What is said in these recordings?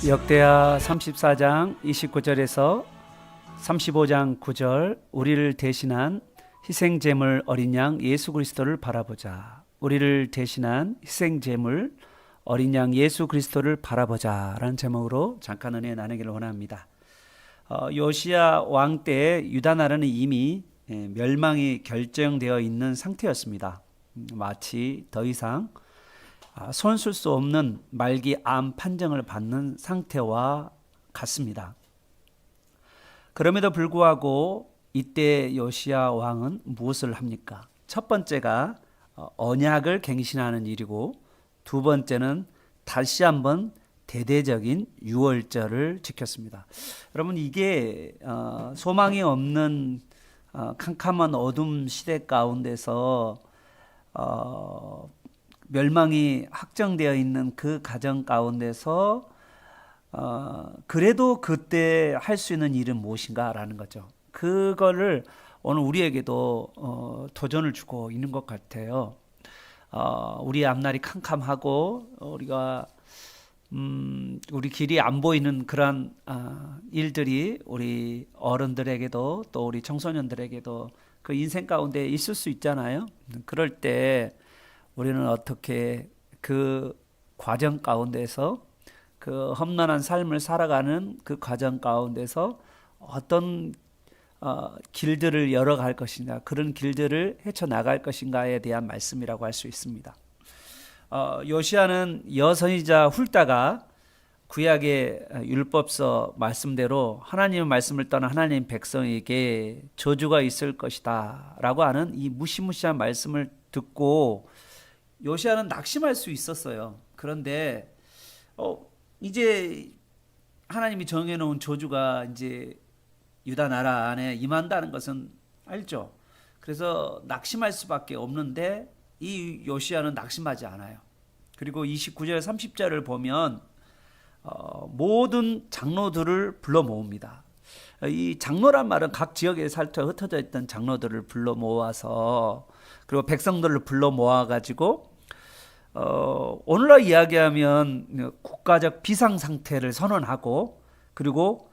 역대하 34장 29절에서 35장 9절 우리를 대신한 희생제물 어린 양 예수 그리스도를 바라보자. 우리를 대신한 희생제물 어린 양 예수 그리스도를 바라보자 라는 제목으로 잠깐 은혜 나누기를 원합니다. 요시야 왕 때 유다 나라는 이미 멸망이 결정되어 있는 상태였습니다. 마치 더 이상 손쓸 수 없는 말기 암 판정을 받는 상태와 같습니다. 그럼에도 불구하고 이때 요시야 왕은 무엇을 합니까? 첫 번째가 언약을 갱신하는 일이고, 두 번째는 다시 한번 대대적인 유월절을 지켰습니다. 여러분, 이게 소망이 없는 캄캄한 어둠 시대 가운데서 멸망이 확정되어 있는 그 가정 가운데서 그래도 그때 할 수 있는 일은 무엇인가라는 거죠. 그거를 오늘 우리에게도 도전을 주고 있는 것 같아요. 우리 앞날이 캄캄하고 우리가 우리 길이 안 보이는 그런 일들이 우리 어른들에게도 또 우리 청소년들에게도 그 인생 가운데 있을 수 있잖아요. 그럴 때 우리는 어떻게 그 과정 가운데서 그 험난한 삶을 살아가는 그 과정 가운데서 어떤 길들을 열어갈 것인가, 그런 길들을 헤쳐나갈 것인가에 대한 말씀이라고 할 수 있습니다. 요시야는 여선이자 훌다가 구약의 율법서 말씀대로 하나님의 말씀을 떠난 하나님 백성에게 저주가 있을 것이다 라고 하는 이 무시무시한 말씀을 듣고 요시야는 낙심할 수 있었어요. 그런데 이제 하나님이 정해놓은 저주가 이제 유다 나라 안에 임한다는 것은 알죠. 그래서 낙심할 수밖에 없는데 이 요시야는 낙심하지 않아요. 그리고 29절 30절을 보면 모든 장로들을 불러 모읍니다. 이 장로란 말은 각 지역에 흩어져 있던 장로들을 불러 모아서, 그리고 백성들을 불러 모아가지고 오늘날 이야기하면 국가적 비상상태를 선언하고, 그리고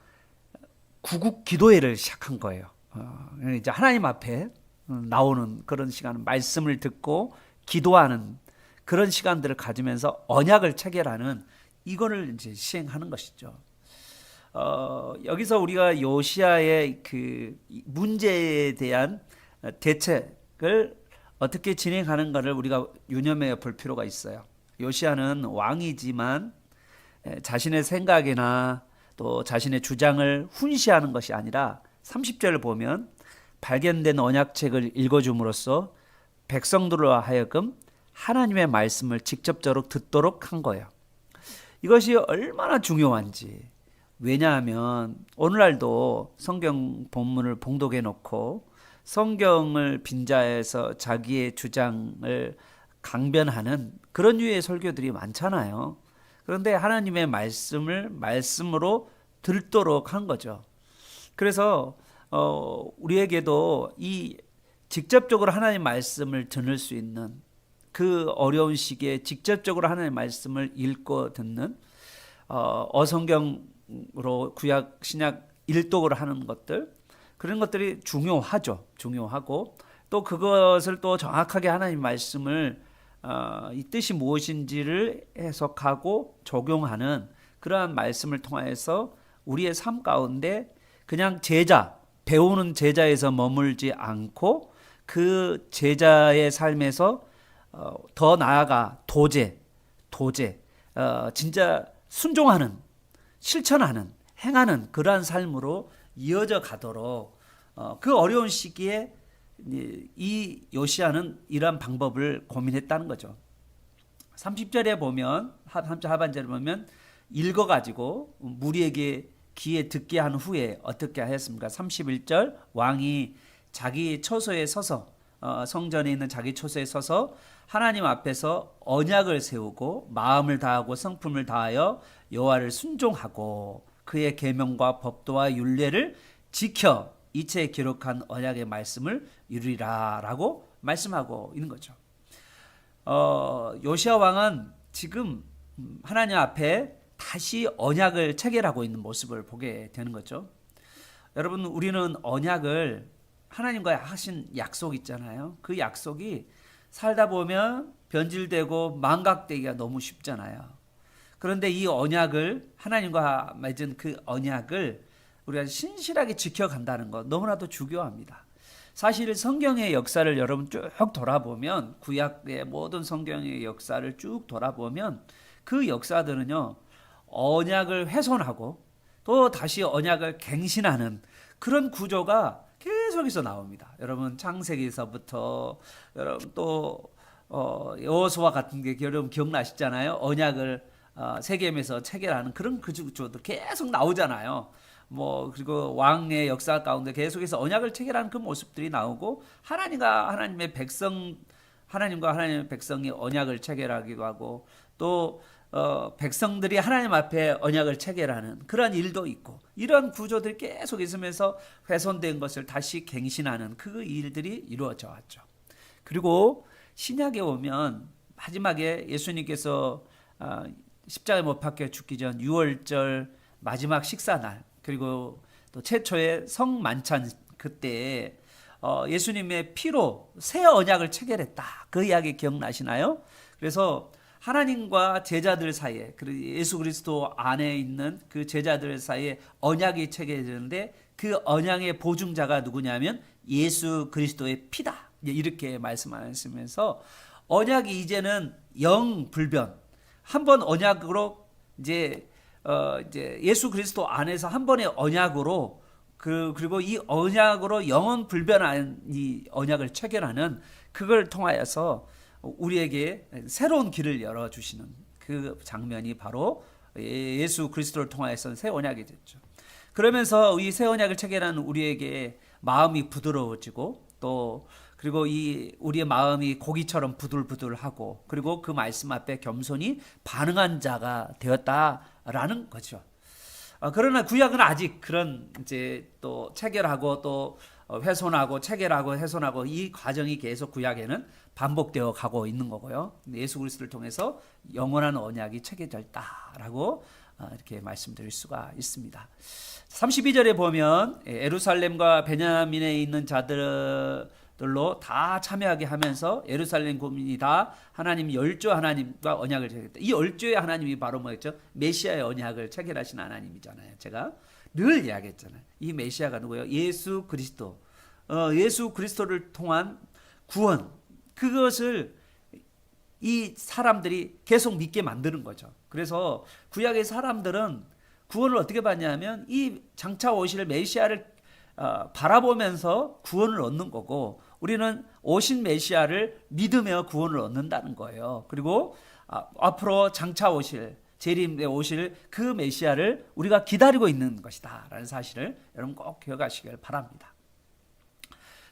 구국 기도회를 시작한 거예요. 이제 하나님 앞에 나오는 그런 시간, 말씀을 듣고 기도하는 그런 시간들을 가지면서 언약을 체결하는 이거를 이제 시행하는 것이죠. 여기서 우리가 요시야의 그 문제에 대한 대책을 어떻게 진행하는가를 우리가 유념해 볼 필요가 있어요. 요시야는 왕이지만 자신의 생각이나 또 자신의 주장을 훈시하는 것이 아니라 30절을 보면 발견된 언약책을 읽어줌으로써 백성들로 하여금 하나님의 말씀을 직접적으로 듣도록 한 거예요. 이것이 얼마나 중요한지. 왜냐하면 오늘날도 성경 본문을 봉독해 놓고 성경을 빈자해서 자기의 주장을 강변하는 그런 류의 설교들이 많잖아요. 그런데 하나님의 말씀을 말씀으로 듣도록 한 거죠. 그래서 우리에게도 이 직접적으로 하나님의 말씀을 들을 수 있는 그 어려운 시기에 직접적으로 하나님의 말씀을 읽고 듣는 어성경으로 구약 신약 일독을 하는 것들, 그런 것들이 중요하죠. 중요하고 또 그것을 또 정확하게 하나님 말씀을 이 뜻이 무엇인지를 해석하고 적용하는 그러한 말씀을 통해서 우리의 삶 가운데 그냥 제자, 배우는 제자에서 머물지 않고 그 제자의 삶에서 더 나아가 도제, 진짜 순종하는, 실천하는, 행하는 그러한 삶으로 이어져 가도록 그 어려운 시기에 이 요시야는 이러한 방법을 고민했다는 거죠. 30절에 보면, 30절 하반절에 보면 읽어가지고 무리에게 귀에 듣게 한 후에 어떻게 하였습니까? 31절 왕이 자기 처소에 서서, 성전에 있는 자기 처소에 서서 하나님 앞에서 언약을 세우고 마음을 다하고 성품을 다하여 여호와를 순종하고 그의 계명과 법도와 율례를 지켜 이체에 기록한 언약의 말씀을 이루리라 라고 말씀하고 있는 거죠. 요시야 왕은 지금 하나님 앞에 다시 언약을 체결하고 있는 모습을 보게 되는 거죠. 여러분, 우리는 언약을 하나님과 하신 약속 있잖아요. 그 약속이 살다 보면 변질되고 망각되기가 너무 쉽잖아요. 그런데 이 언약을, 하나님과 맺은 그 언약을 우리가 신실하게 지켜간다는 것 너무나도 중요합니다. 사실 성경의 역사를 여러분 쭉 돌아보면, 구약의 모든 성경의 역사를 쭉 돌아보면 그 역사들은요, 언약을 훼손하고 또 다시 언약을 갱신하는 그런 구조가 계속해서 나옵니다. 여러분, 창세기에서부터 여러분 또 여호수아 같은 게 여러분 기억나시잖아요. 언약을 세겜에서 체결하는 그런 구조도 계속 나오잖아요. 그리고 왕의 역사 가운데 계속해서 언약을 체결하는 그 모습들이 나오고, 하나님과 하나님의 백성이 언약을 체결하기도 하고, 또 백성들이 하나님 앞에 언약을 체결하는 그런 일도 있고, 이런 구조들이 계속 있으면서 훼손된 것을 다시 갱신하는 그 일들이 이루어져 왔죠. 그리고 신약에 오면 마지막에 예수님께서 십자가에 못 박혀 죽기 전 유월절 마지막 식사날, 그리고 또 최초의 성만찬 그때에 예수님의 피로 새 언약을 체결했다. 그 이야기 기억나시나요? 그래서 하나님과 제자들 사이에, 그리고 예수 그리스도 안에 있는 그 제자들 사이에 언약이 체결되는데, 그 언약의 보증자가 누구냐면 예수 그리스도의 피다. 이렇게 말씀하시면서 언약이 이제는 영불변, 한번 언약으로 이제 예수 그리스도 안에서 한 번의 언약으로, 그리고 이 언약으로 영원 불변한 이 언약을 체결하는, 그걸 통하여서 우리에게 새로운 길을 열어주시는 그 장면이 바로 예수 그리스도를 통하여서 새 언약이 됐죠. 그러면서 이 새 언약을 체결하는 우리에게 마음이 부드러워지고, 또 그리고 우리의 마음이 고기처럼 부들부들하고, 그리고 그 말씀 앞에 겸손히 반응한 자가 되었다라는 거죠. 그러나 구약은 아직 그런 이제 또 체결하고 또 훼손하고 체결하고 훼손하고 이 과정이 계속 구약에는 반복되어 가고 있는 거고요. 예수 그리스도를 통해서 영원한 언약이 체결됐다라고 이렇게 말씀드릴 수가 있습니다. 32절에 보면 예루살렘과 베냐민에 있는 자들로 다 참여하게 하면서 예루살렘 국민이 다 하나님 열조 하나님과 언약을 체결했다. 이 열조의 하나님이 바로 뭐였죠? 메시아의 언약을 체결하신 하나님이잖아요. 제가 늘 이야기했잖아요. 이 메시아가 누구예요? 예수 그리스도. 예수 그리스도를 통한 구원, 그것을 이 사람들이 계속 믿게 만드는 거죠. 그래서 구약의 사람들은 구원을 어떻게 받냐면 이 장차 오실 메시아를 바라보면서 구원을 얻는 거고, 우리는 오신 메시아를 믿으며 구원을 얻는다는 거예요. 그리고 앞으로 장차 오실, 재림에 오실 그 메시아를 우리가 기다리고 있는 것이다 라는 사실을 여러분 꼭 기억하시길 바랍니다.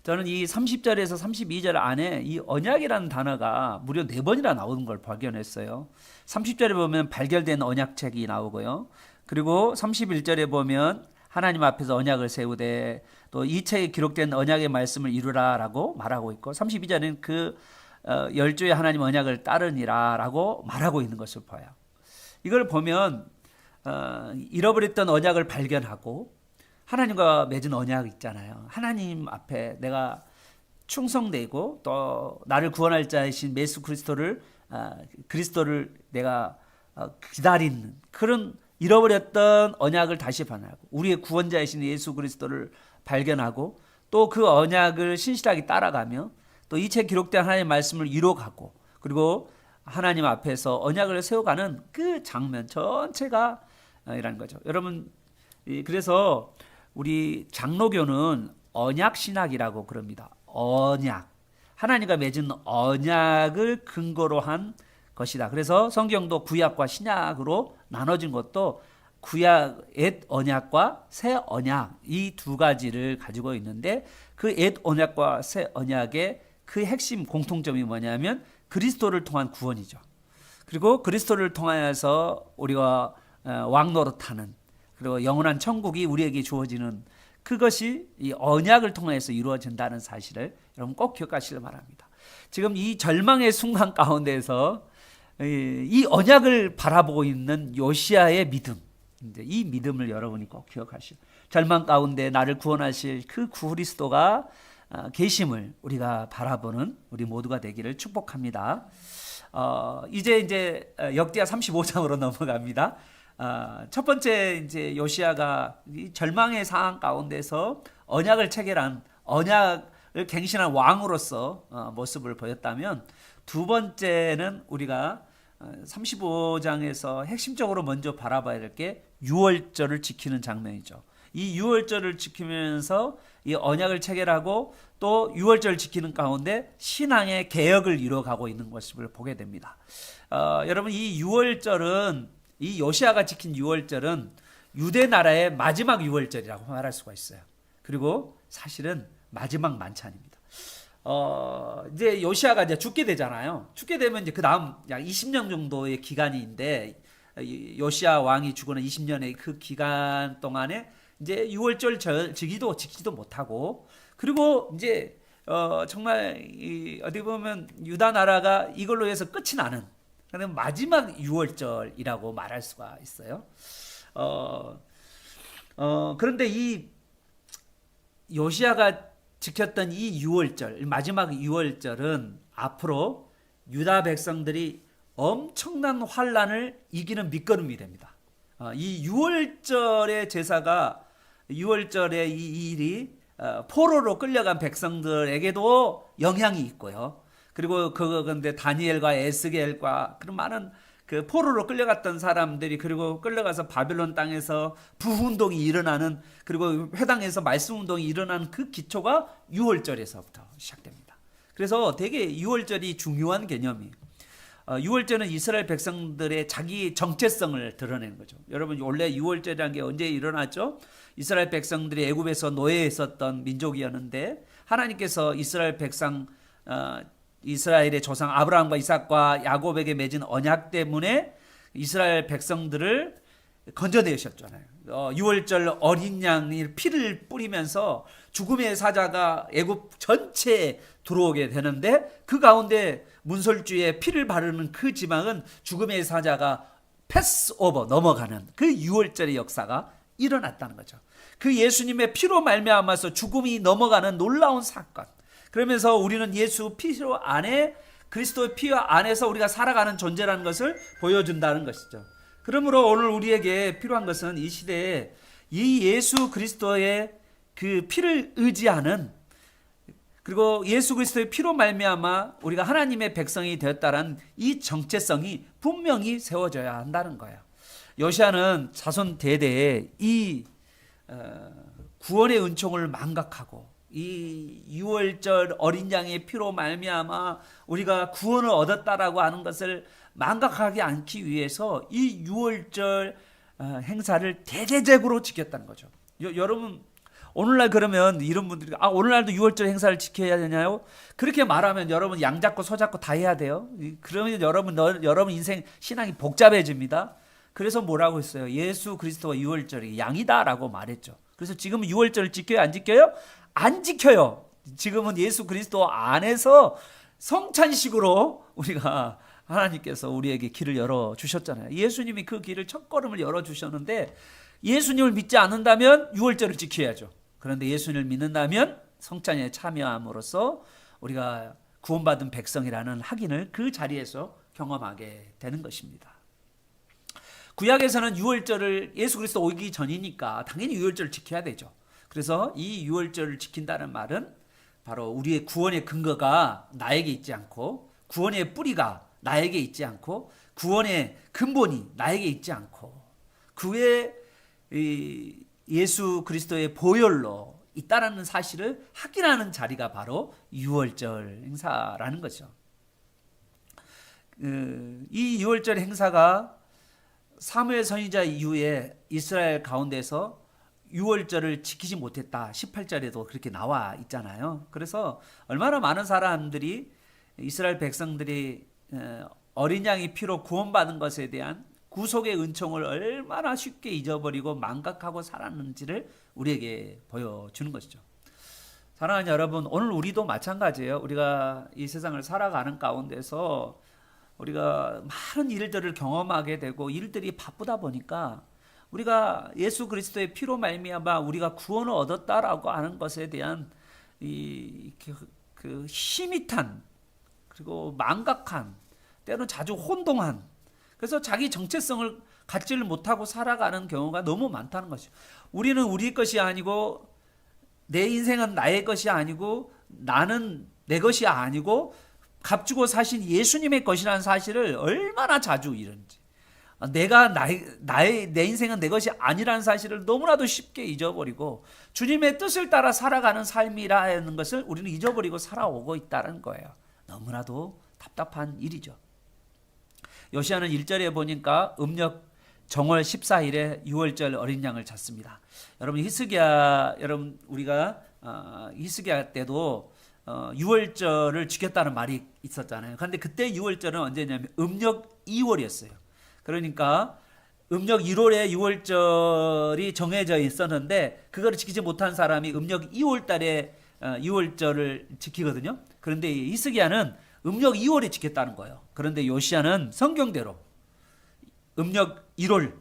저는 이 30절에서 32절 안에 이 언약이라는 단어가 무려 4번이나 나오는 걸 발견했어요. 30절에 보면 발견된 언약책이 나오고요. 그리고 31절에 보면 하나님 앞에서 언약을 세우되, 또 이 책에 기록된 언약의 말씀을 이루라라고 말하고 있고, 32절은 그 열조의 하나님 언약을 따르니라라고 말하고 있는 것을 봐요. 이걸 보면 잃어버렸던 언약을 발견하고, 하나님과 맺은 언약 있잖아요. 하나님 앞에 내가 충성되고 또 나를 구원할 자이신 예수 그리스도를 내가 기다리는 그런 잃어버렸던 언약을 다시 발견하고, 우리의 구원자이신 예수 그리스도를 발견하고, 또 그 언약을 신실하게 따라가며 또 이 책 기록된 하나님의 말씀을 이뤄가고, 그리고 하나님 앞에서 언약을 세워가는 그 장면 전체가 이라는 거죠. 여러분, 그래서 우리 장로교는 언약 신학이라고 그럽니다. 언약, 하나님과 맺은 언약을 근거로 한 것이다. 그래서 성경도 구약과 신약으로 나눠진 것도 구약 옛 언약과 새 언약, 이 두 가지를 가지고 있는데, 그 옛 언약과 새 언약의 그 핵심 공통점이 뭐냐면 그리스도를 통한 구원이죠. 그리고 그리스도를 통하여서 우리가 왕노릇하는, 그리고 영원한 천국이 우리에게 주어지는, 그것이 이 언약을 통해서 이루어진다는 사실을 여러분 꼭 기억하시길 바랍니다. 지금 이 절망의 순간 가운데서 이 언약을 바라보고 있는 요시야의 믿음, 이제 이 믿음을 여러분이 꼭 기억하시오. 절망 가운데 나를 구원하실 그 그리스도가 계심을 우리가 바라보는 우리 모두가 되기를 축복합니다. 이제 역대하 35장으로 넘어갑니다. 첫 번째 이제 요시야가 이 절망의 상황 가운데서 언약을 체결한 언약을 갱신한 왕으로서 모습을 보였다면, 두 번째는 우리가 35장에서 핵심적으로 먼저 바라봐야 될 게 유월절을 지키는 장면이죠. 이 유월절을 지키면서 이 언약을 체결하고 또 유월절을 지키는 가운데 신앙의 개혁을 이루어가고 있는 것을 보게 됩니다. 여러분, 이 유월절은, 이 요시야가 지킨 유월절은 유대 나라의 마지막 유월절이라고 말할 수가 있어요. 그리고 사실은 마지막 만찬입니다. 이제 요시야가 이제 죽게 되잖아요. 죽게 되면 이제 그 다음 약 20년 정도의 기간인데, 요시야 왕이 죽은 20년의 그 기간 동안에 이제 유월절 지키지도 못하고, 그리고 이제 정말 어디 보면 유다 나라가 이걸로 해서 끝이 나는 마지막 유월절이라고 말할 수가 있어요. 그런데 이 요시야가 지켰던 이 유월절, 마지막 유월절은 앞으로 유다 백성들이 엄청난 환란을 이기는 밑거름이 됩니다. 이 유월절의 제사가, 유월절의 이 일이 포로로 끌려간 백성들에게도 영향이 있고요. 그리고 근데 다니엘과 에스겔과 그런 많은 그 포로로 끌려갔던 사람들이, 그리고 끌려가서 바벨론 땅에서 부운동이 일어나는, 그리고 회당에서 말씀 운동이 일어나는 그 기초가 유월절에서부터 시작됩니다. 그래서 되게 유월절이 중요한 개념이에요. 유월절은 이스라엘 백성들의 자기 정체성을 드러내는 거죠. 여러분, 원래 유월절이라는 게 언제 일어났죠? 이스라엘 백성들이 애굽에서 노예에 있었던 민족이었는데, 하나님께서 이스라엘 백성, 이스라엘의 조상 아브라함과 이삭과 야곱에게 맺은 언약 때문에 이스라엘 백성들을 건져내셨잖아요. 유월절 어린 양의 피를 뿌리면서 죽음의 사자가 애굽 전체에 들어오게 되는데, 그 가운데 문설주에 피를 바르는 그 지방은 죽음의 사자가 패스오버, 넘어가는 그 유월절의 역사가 일어났다는 거죠. 그 예수님의 피로 말미암아서 죽음이 넘어가는 놀라운 사건. 그러면서 우리는 예수 피로 안에, 그리스도의 피 안에서 우리가 살아가는 존재라는 것을 보여준다는 것이죠. 그러므로 오늘 우리에게 필요한 것은 이 시대에 이 예수 그리스도의 그 피를 의지하는, 그리고 예수 그리스도의 피로 말미암아 우리가 하나님의 백성이 되었다는 이 정체성이 분명히 세워져야 한다는 거예요. 요시야는 자손 대대에 이 구원의 은총을 망각하고, 이 유월절 어린 양의 피로 말미암아 우리가 구원을 얻었다라고 하는 것을 망각하지 않기 위해서 이 유월절 행사를 대대적으로 지켰다는 거죠. 여러분, 오늘날 그러면 이런 분들이 오늘날도 유월절 행사를 지켜야 되냐요? 그렇게 말하면 여러분 양 잡고 소 잡고 다 해야 돼요. 그러면 여러분 인생 신앙이 복잡해집니다. 그래서 뭐라고 했어요? 예수 그리스도와 유월절이 양이다라고 말했죠. 그래서 지금 유월절을 지켜요? 안 지켜요? 안 지켜요. 지금은 예수 그리스도 안에서 성찬식으로 우리가, 하나님께서 우리에게 길을 열어주셨잖아요. 예수님이 그 길을 첫걸음을 열어주셨는데, 예수님을 믿지 않는다면 유월절을 지켜야죠. 그런데 예수님을 믿는다면 성찬에 참여함으로써 우리가 구원받은 백성이라는 확인을 그 자리에서 경험하게 되는 것입니다. 구약에서는 유월절을, 예수 그리스도 오기 전이니까 당연히 유월절을 지켜야 되죠. 그래서 이 유월절을 지킨다는 말은 바로 우리의 구원의 근거가 나에게 있지 않고, 구원의 뿌리가 나에게 있지 않고, 구원의 근본이 나에게 있지 않고, 그의 예수 그리스도의 보혈로 있다라는 사실을 확인하는 자리가 바로 유월절 행사라는 거죠. 이 유월절 행사가 사무엘 선지자 이후에 이스라엘 가운데서 유월절을 지키지 못했다, 18절에도 그렇게 나와 있잖아요. 그래서 얼마나 많은 사람들이, 이스라엘 백성들이 어린 양의 피로 구원받은 것에 대한 구속의 은총을 얼마나 쉽게 잊어버리고 망각하고 살았는지를 우리에게 보여주는 것이죠. 사랑하는 여러분, 오늘 우리도 마찬가지예요. 우리가 이 세상을 살아가는 가운데서 우리가 많은 일들을 경험하게 되고 일들이 바쁘다 보니까 우리가 예수 그리스도의 피로 말미암아 우리가 구원을 얻었다라고 하는 것에 대한 그 힘이 탄, 그리고 망각한, 때로는 자주 혼동한, 그래서 자기 정체성을 갖지를 못하고 살아가는 경우가 너무 많다는 것이죠. 우리는 우리 것이 아니고, 내 인생은 나의 것이 아니고, 나는 내 것이 아니고 값주고 사신 예수님의 것이라는 사실을 얼마나 자주 잃은지, 내 인생은 내 것이 아니라는 사실을 너무나도 쉽게 잊어버리고 주님의 뜻을 따라 살아가는 삶이라는 것을 우리는 잊어버리고 살아오고 있다는 거예요. 너무나도 답답한 일이죠. 요시야는 1절에 보니까 음력 정월 14일에 유월절 어린 양을 잡습니다. 여러분 우리가 히스기야 때도 유월절을 지켰다는 말이 있었잖아요. 그런데 그때 유월절은 언제냐면 음력 2월이었어요. 그러니까 음력 1월에 유월절이 정해져 있었는데 그거를 지키지 못한 사람이 음력 2월 달에 유월절을 지키거든요. 그런데 히스기야는 음력 2월에 지켰다는 거예요. 그런데 요시야는 성경대로 음력 1월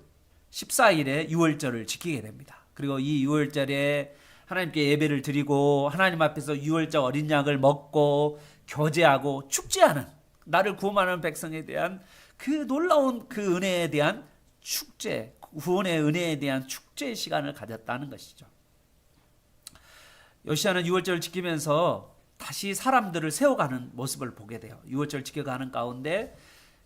14일에 유월절을 지키게 됩니다. 그리고 이 유월절에 하나님께 예배를 드리고 하나님 앞에서 유월절 어린 양을 먹고 교제하고 축제하는, 나를 구원하는 백성에 대한 그 놀라운 그 은혜에 대한 축제, 구원의 은혜에 대한 축제 시간을 가졌다는 것이죠. 요시야는 유월절을 지키면서 다시 사람들을 세워가는 모습을 보게 돼요. 유월절 지켜가는 가운데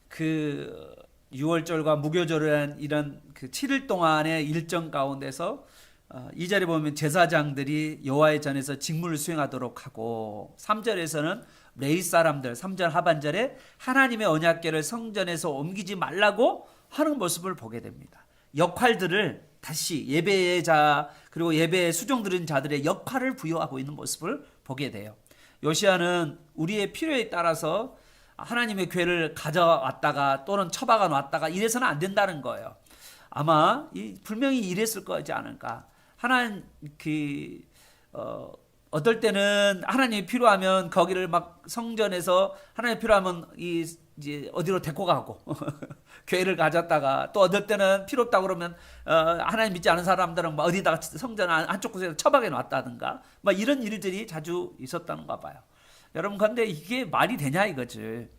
그 유월절과 무교절을 이런 그 7일 동안의 일정 가운데서 2절에 보면 제사장들이 여호와의 전에서 직무를 수행하도록 하고, 3절에서는 레위 사람들, 3절 하반절에 하나님의 언약궤를 성전에서 옮기지 말라고 하는 모습을 보게 됩니다. 역할들을 다시 예배의 자, 그리고 예배에 수종 들은 자들의 역할을 부여하고 있는 모습을 보게 돼요. 요시야는 우리의 필요에 따라서 하나님의 궤를 가져왔다가 또는 처박아 놨다가 이래서는 안 된다는 거예요. 아마 분명히 이랬을 거지 않을까. 어떨 때는 하나님이 필요하면 거기를 막 성전에서 하나님이 필요하면 이제 어디로 데리고 가고 교회를 가졌다가, 또 어떨 때는 필요 없다고 그러면 하나님 믿지 않은 사람들은 어디다가 성전 한쪽 곳에 처박아 놨다든가 막 이런 일들이 자주 있었다는가 봐요. 여러분, 그런데 이게 말이 되냐 이거지.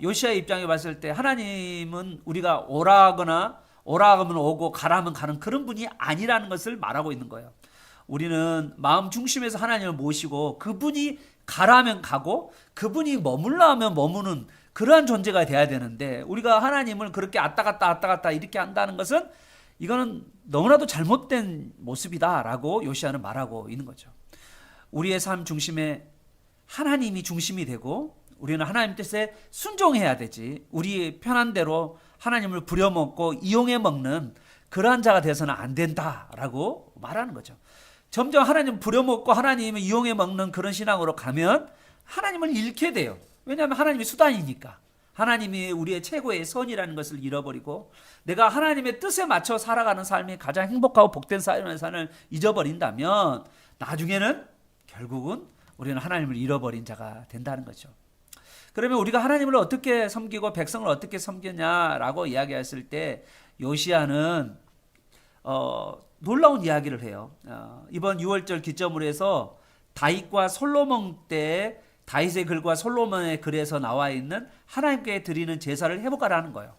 요시야의 입장에 봤을 때 하나님은 우리가 오라 하면 오고 가라 하면 가는 그런 분이 아니라는 것을 말하고 있는 거예요. 우리는 마음 중심에서 하나님을 모시고 그분이 가라 하면 가고 그분이 머물라 하면 머무는 그러한 존재가 돼야 되는데, 우리가 하나님을 그렇게 왔다 갔다 이렇게 한다는 것은 이거는 너무나도 잘못된 모습이다라고 요시야는 말하고 있는 거죠. 우리의 삶 중심에 하나님이 중심이 되고 우리는 하나님 뜻에 순종해야 되지, 우리 편한 대로 하나님을 부려먹고 이용해 먹는 그러한 자가 되어서는 안 된다라고 말하는 거죠. 점점 하나님 부려먹고 하나님을 이용해 먹는 그런 신앙으로 가면 하나님을 잃게 돼요. 왜냐하면 하나님이 수단이니까. 하나님이 우리의 최고의 선이라는 것을 잃어버리고 내가 하나님의 뜻에 맞춰 살아가는 삶이 가장 행복하고 복된 삶을 잊어버린다면 나중에는 결국은 우리는 하나님을 잃어버린 자가 된다는 거죠. 그러면 우리가 하나님을 어떻게 섬기고 백성을 어떻게 섬기냐라고 이야기했을 때 요시야는 놀라운 이야기를 해요. 이번 6월절 기점으로 해서 다윗과 솔로몬 때 다윗의 글과 솔로몬의 글에서 나와 있는 하나님께 드리는 제사를 해보가라는 거예요.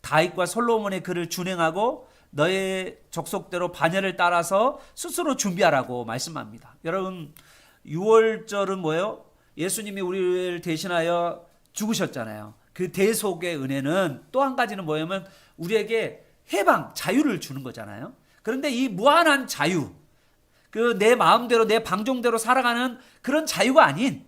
다윗과 솔로몬의 글을 준행하고 너의 족속대로 반열을 따라서 스스로 준비하라고 말씀합니다. 여러분, 6월절은 뭐예요? 예수님이 우리를 대신하여 죽으셨잖아요. 그 대속의 은혜는 또 한 가지는 뭐냐면 우리에게 해방, 자유를 주는 거잖아요. 그런데 이 무한한 자유, 그 내 마음대로 내 방종대로 살아가는 그런 자유가 아닌,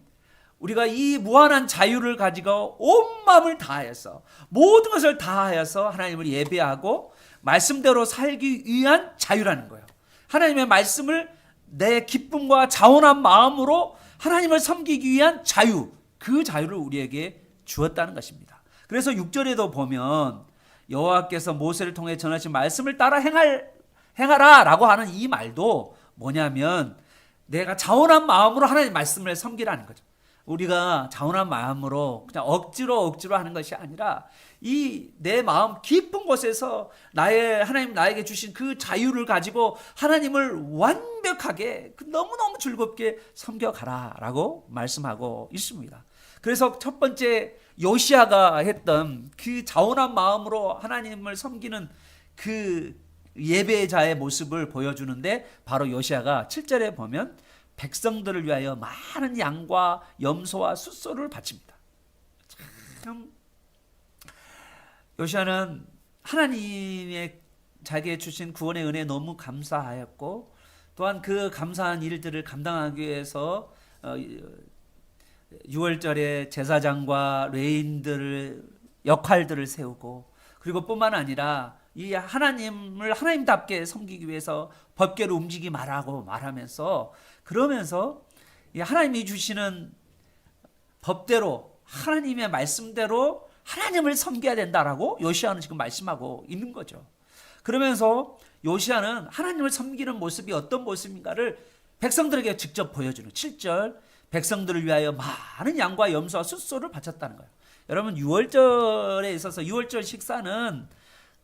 우리가 이 무한한 자유를 가지고 온 마음을 다하여서 모든 것을 다하여서 하나님을 예배하고 말씀대로 살기 위한 자유라는 거예요. 하나님의 말씀을 내 기쁨과 자원한 마음으로 하나님을 섬기기 위한 자유, 그 자유를 우리에게 주었다는 것입니다. 그래서 6절에도 보면 여호와께서 모세를 통해 전하신 말씀을 따라 행하라 라고 하는 이 말도 뭐냐면 내가 자원한 마음으로 하나님 말씀을 섬기라는 거죠. 우리가 자원한 마음으로 그냥 억지로 하는 것이 아니라 이 내 마음 깊은 곳에서 하나님 나에게 주신 그 자유를 가지고 하나님을 완벽하게 너무너무 즐겁게 섬겨가라라고 말씀하고 있습니다. 그래서 첫 번째 요시야가 했던 그 자원한 마음으로 하나님을 섬기는 그 예배자의 모습을 보여주는데, 바로 요시야가 7절에 보면 백성들을 위하여 많은 양과 염소와 숫소를 바칩니다. 참 요시야는 하나님의 자기에 주신 구원의 은혜에 너무 감사하였고, 또한 그 감사한 일들을 감당하기 위해서 6월절에 제사장과 레위인들 역할들을 세우고, 그리고 뿐만 아니라 이 하나님을 하나님답게 섬기기 위해서 법궤를 움직이지 말라고 말하면서, 그러면서 이 하나님이 주시는 법대로 하나님의 말씀대로 하나님을 섬겨야 된다라고 요시야는 지금 말씀하고 있는 거죠. 그러면서 요시야는 하나님을 섬기는 모습이 어떤 모습인가를 백성들에게 직접 보여주는 7절, 백성들을 위하여 많은 양과 염소와 숫소를 바쳤다는 거예요. 여러분, 6월절에 있어서 6월절 식사는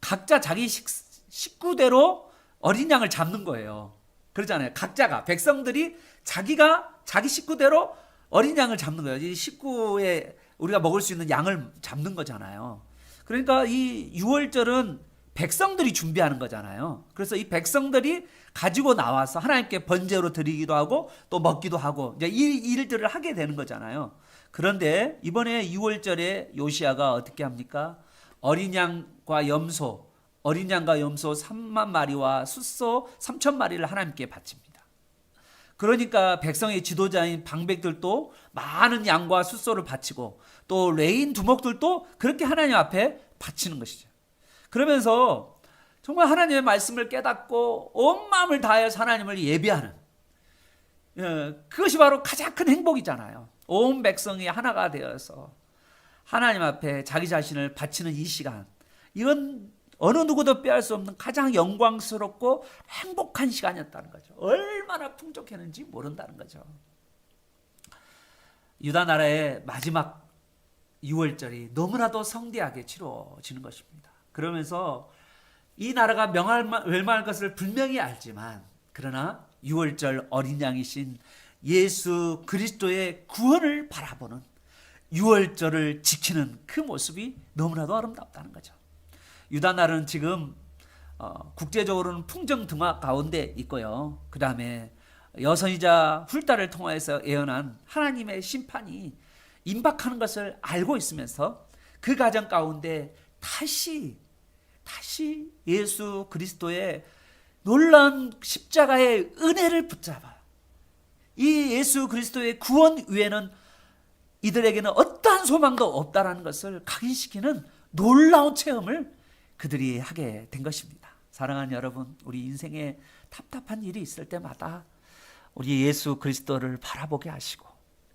각자 자기 식구대로 어린 양을 잡는 거예요. 그러잖아요. 각자가, 백성들이 자기가 자기 식구대로 어린 양을 잡는 거예요. 이 식구에 우리가 먹을 수 있는 양을 잡는 거잖아요. 그러니까 이 6월절은 백성들이 준비하는 거잖아요. 그래서 이 백성들이 가지고 나와서 하나님께 번제로 드리기도 하고 또 먹기도 하고 이제 이 일들을 하게 되는 거잖아요. 그런데 이번에 6월절에 요시야가 어떻게 합니까? 어린 양과 염소 3만 마리와 숫소 3천 마리를 하나님께 바칩니다. 그러니까 백성의 지도자인 방백들도 많은 양과 숫소를 바치고, 또 레인 두목들도 그렇게 하나님 앞에 바치는 것이죠. 그러면서 정말 하나님의 말씀을 깨닫고 온 마음을 다해서 하나님을 예배하는, 그것이 바로 가장 큰 행복이잖아요. 온 백성이 하나가 되어서 하나님 앞에 자기 자신을 바치는 이 시간, 이건 어느 누구도 빼앗을 수 없는 가장 영광스럽고 행복한 시간이었다는 거죠. 얼마나 풍족했는지 모른다는 거죠. 유다 나라의 마지막 6월절이 너무나도 성대하게 치러지는 것입니다. 그러면서 이 나라가 멸망할 것을 분명히 알지만, 그러나 6월절 어린 양이신 예수 그리스도의 구원을 바라보는 6월절을 지키는 그 모습이 너무나도 아름답다는 거죠. 유다 나라는 지금 국제적으로는 풍정등화 가운데 있고요. 그 다음에 여선이자 훌다를 통하여서 예언한 하나님의 심판이 임박하는 것을 알고 있으면서 그 가정 가운데 다시 예수 그리스도의 놀라운 십자가의 은혜를 붙잡아 이 예수 그리스도의 구원 외에는 이들에게는 어떠한 소망도 없다라는 것을 각인시키는 놀라운 체험을 그들이 하게 된 것입니다. 사랑하는 여러분, 우리 인생에 답답한 일이 있을 때마다 우리 예수 그리스도를 바라보게 하시고,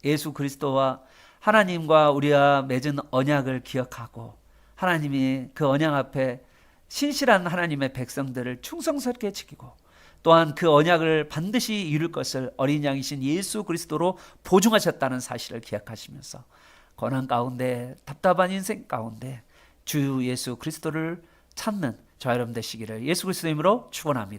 예수 그리스도와 하나님과 우리가 맺은 언약을 기억하고, 하나님이 그 언약 앞에 신실한 하나님의 백성들을 충성스럽게 지키고, 또한 그 언약을 반드시 이룰 것을 어린 양이신 예수 그리스도로 보증하셨다는 사실을 기억하시면서 고난 가운데, 답답한 인생 가운데 주 예수 그리스도를 찾는 저와 여러분 되시기를 예수 그리스도 이름으로 축원합니다.